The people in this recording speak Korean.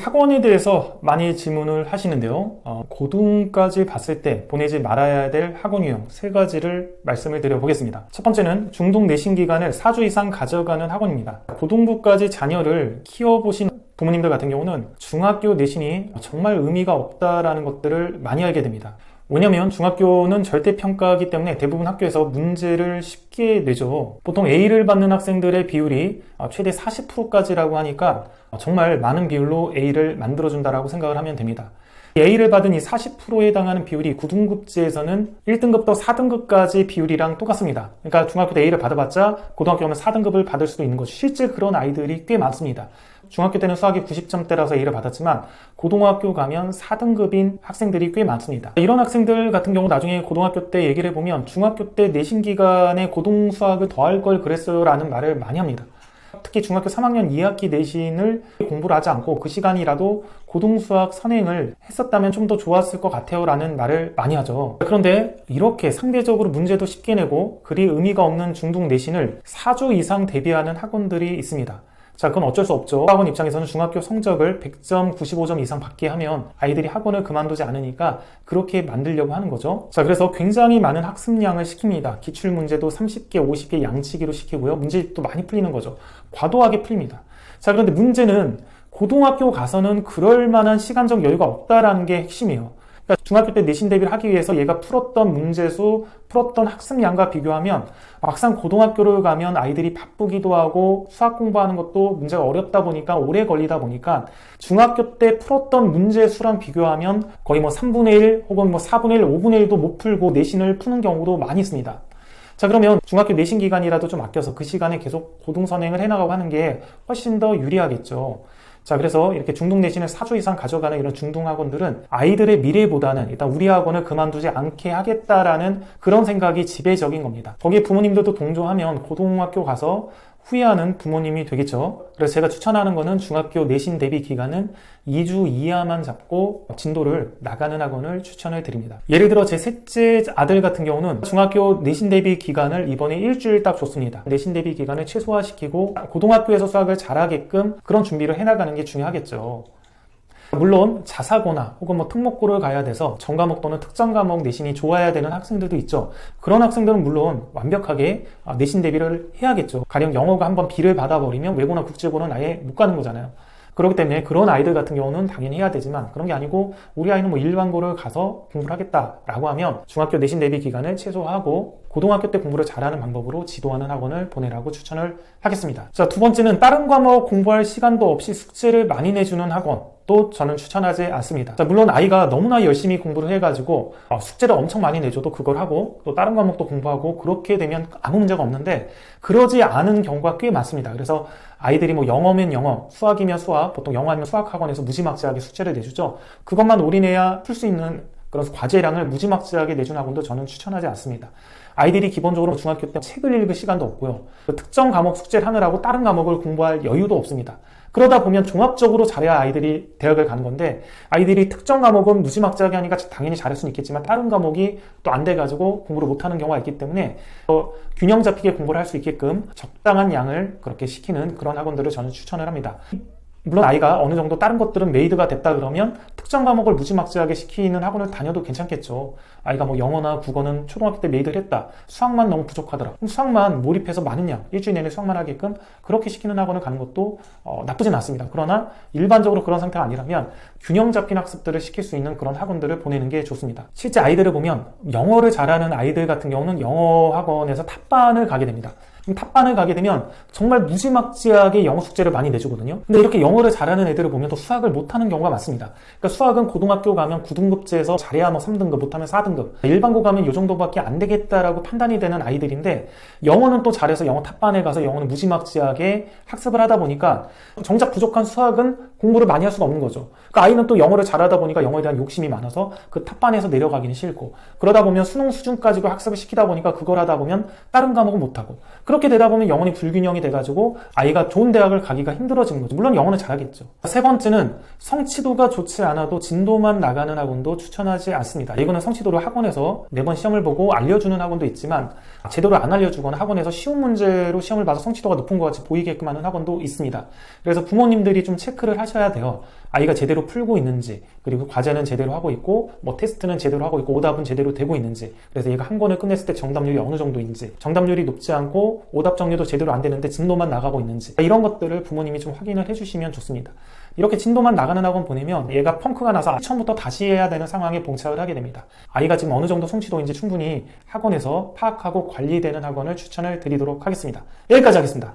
학원에 대해서 많이 질문을 하시는데요. 고등까지 봤을 때 보내지 말아야 될 학원 유형 3가지를 말씀을 드려보겠습니다. 첫 번째는 중등 내신 기간을 4주 이상 가져가는 학원입니다. 고등부까지 자녀를 키워보신 부모님들 같은 경우는 중학교 내신이 정말 의미가 없다라는 것들을 많이 알게 됩니다. 왜냐면 중학교는 절대평가이기 때문에 대부분 학교에서 문제를 쉽게 내죠. 보통 A를 받는 학생들의 비율이 최대 40%까지라고 하니까 정말 많은 비율로 A를 만들어준다라고 생각을 하면 됩니다. A를 받은 이 40%에 해당하는 비율이 고등급제에서는 1등급부터 4등급까지 비율이랑 똑같습니다. 그러니까 중학교 때 A를 받아봤자 고등학교 오면 4등급을 받을 수도 있는 거죠. 실제 그런 아이들이 꽤 많습니다. 중학교 때는 수학이 90점대라서 A를 받았지만 고등학교 가면 4등급인 학생들이 꽤 많습니다. 이런 학생들 같은 경우 나중에 고등학교 때 얘기를 해보면 중학교 때 내신 기간에 고등 수학을 더 할 걸 그랬어요 라는 말을 많이 합니다. 특히 중학교 3학년 2학기 내신을 공부를 하지 않고 그 시간이라도 고등수학 선행을 했었다면 좀 더 좋았을 것 같아요 라는 말을 많이 하죠. 그런데 이렇게 상대적으로 문제도 쉽게 내고 그리 의미가 없는 중등 내신을 4주 이상 대비하는 학원들이 있습니다. 자, 그건 어쩔 수 없죠. 학원 입장에서는 중학교 성적을 100점, 95점 이상 받게 하면 아이들이 학원을 그만두지 않으니까 그렇게 만들려고 하는 거죠. 자, 그래서 굉장히 많은 학습량을 시킵니다. 기출문제도 30개, 50개 양치기로 시키고요. 문제집도 많이 풀리는 거죠. 과도하게 풀립니다. 자, 그런데 문제는 고등학교 가서는 그럴 만한 시간적 여유가 없다라는 게 핵심이에요. 그러니까 중학교 때 내신 대비를 하기 위해서 얘가 풀었던 문제수, 풀었던 학습량과 비교하면 막상 고등학교를 가면 아이들이 바쁘기도 하고 수학 공부하는 것도 문제가 어렵다 보니까 오래 걸리다 보니까 중학교 때 풀었던 문제수랑 비교하면 거의 3분의 1 혹은 4분의 1, 5분의 1도 못 풀고 내신을 푸는 경우도 많이 있습니다. 자, 그러면 중학교 내신 기간이라도 좀 아껴서 그 시간에 계속 고등 선행을 해나가고 하는 게 훨씬 더 유리하겠죠. 자, 그래서 이렇게 중등 내신을 4주 이상 가져가는 이런 중등 학원들은 아이들의 미래보다는 일단 우리 학원을 그만두지 않게 하겠다라는 그런 생각이 지배적인 겁니다. 거기에 부모님들도 동조하면 고등학교 가서 후회하는 부모님이 되겠죠. 그래서 제가 추천하는 거는 중학교 내신 대비 기간은 2주 이하만 잡고 진도를 나가는 학원을 추천을 드립니다. 예를 들어 제 셋째 아들 같은 경우는 중학교 내신 대비 기간을 이번에 일주일 딱 줬습니다. 내신 대비 기간을 최소화시키고 고등학교에서 수학을 잘하게끔 그런 준비를 해나가는 게 중요하겠죠. 물론 자사고나 혹은 특목고를 가야 돼서 전과목 또는 특정 과목 내신이 좋아야 되는 학생들도 있죠. 그런 학생들은 물론 완벽하게 내신 대비를 해야겠죠. 가령 영어가 한번 B를 받아버리면 외고나 국제고는 아예 못 가는 거잖아요. 그렇기 때문에 그런 아이들 같은 경우는 당연히 해야 되지만 그런 게 아니고 우리 아이는 일반고를 가서 공부를 하겠다라고 하면 중학교 내신 대비 기간을 최소화하고 고등학교 때 공부를 잘하는 방법으로 지도하는 학원을 보내라고 추천을 하겠습니다. 자, 두 번째는 다른 과목 공부할 시간도 없이 숙제를 많이 내주는 학원. 또 저는 추천하지 않습니다. 자, 물론 아이가 너무나 열심히 공부를 해가지고 숙제를 엄청 많이 내줘도 그걸 하고 또 다른 과목도 공부하고 그렇게 되면 아무 문제가 없는데 그러지 않은 경우가 꽤 많습니다. 그래서 아이들이 영어면 영어, 수학이면 수학, 보통 영어 아니면 수학 학원에서 무지막지하게 숙제를 내주죠. 그것만 올인해야 풀 수 있는 그런 과제량을 무지막지하게 내준 학원도 저는 추천하지 않습니다. 아이들이 기본적으로 중학교 때 책을 읽을 시간도 없고요. 특정 과목 숙제를 하느라고 다른 과목을 공부할 여유도 없습니다. 그러다 보면 종합적으로 잘해야 아이들이 대학을 가는 건데 아이들이 특정 과목은 무지막지하게 하니까 당연히 잘할 수는 있겠지만 다른 과목이 또 안 돼가지고 공부를 못하는 경우가 있기 때문에 균형 잡히게 공부를 할 수 있게끔 적당한 양을 그렇게 시키는 그런 학원들을 저는 추천을 합니다. 물론 아이가 어느 정도 다른 것들은 메이드가 됐다 그러면 특정 과목을 무지막지하게 시키는 학원을 다녀도 괜찮겠죠. 아이가 영어나 국어는 초등학교 때 메이드를 했다. 수학만 너무 부족하더라. 그럼 수학만 몰입해서 많은 양, 일주일 내내 수학만 하게끔 그렇게 시키는 학원을 가는 것도 나쁘진 않습니다. 그러나 일반적으로 그런 상태가 아니라면 균형 잡힌 학습들을 시킬 수 있는 그런 학원들을 보내는 게 좋습니다. 실제 아이들을 보면 영어를 잘하는 아이들 같은 경우는 영어 학원에서 탑반을 가게 됩니다. 탑반을 가게 되면 정말 무지막지하게 영어 숙제를 많이 내주거든요. 근데 이렇게 영어를 잘하는 애들을 보면 또 수학을 못하는 경우가 많습니다. 그러니까 수학은 고등학교 가면 9등급제에서 잘해야 3등급, 못하면 4등급. 일반고 가면 이 정도밖에 안 되겠다라고 판단이 되는 아이들인데 영어는 또 잘해서 영어 탑반에 가서 영어는 무지막지하게 학습을 하다 보니까 정작 부족한 수학은 공부를 많이 할 수가 없는 거죠. 그러니까 아이는 또 영어를 잘하다 보니까 영어에 대한 욕심이 많아서 그 탑반에서 내려가기는 싫고 그러다 보면 수능 수준까지도 학습을 시키다 보니까 그걸 하다 보면 다른 과목은 못하고 그렇게 되다 보면 영혼이 불균형이 돼가지고 아이가 좋은 대학을 가기가 힘들어지는 거죠. 물론 영어는 잘하겠죠. 세 번째는 성취도가 좋지 않아도 진도만 나가는 학원도 추천하지 않습니다. 이거는 성취도를 학원에서 매번 시험을 보고 알려주는 학원도 있지만 제대로 안 알려주거나 학원에서 쉬운 문제로 시험을 봐서 성취도가 높은 것 같이 보이게끔 하는 학원도 있습니다. 그래서 부모님들이 좀 체크를 하셔야 하셔야 돼요. 아이가 제대로 풀고 있는지, 그리고 과제는 제대로 하고 있고, 뭐 테스트는 제대로 하고 있고, 오답은 제대로 되고 있는지, 그래서 얘가 한 권을 끝냈을 때 정답률이 어느 정도인지, 정답률이 높지 않고 오답 정리도 제대로 안 되는데 진도만 나가고 있는지, 이런 것들을 부모님이 좀 확인을 해주시면 좋습니다. 이렇게 진도만 나가는 학원 보내면 얘가 펑크가 나서 처음부터 다시 해야 되는 상황에 봉착을 하게 됩니다. 아이가 지금 어느 정도 성취도인지 충분히 학원에서 파악하고 관리되는 학원을 추천을 드리도록 하겠습니다. 여기까지 하겠습니다.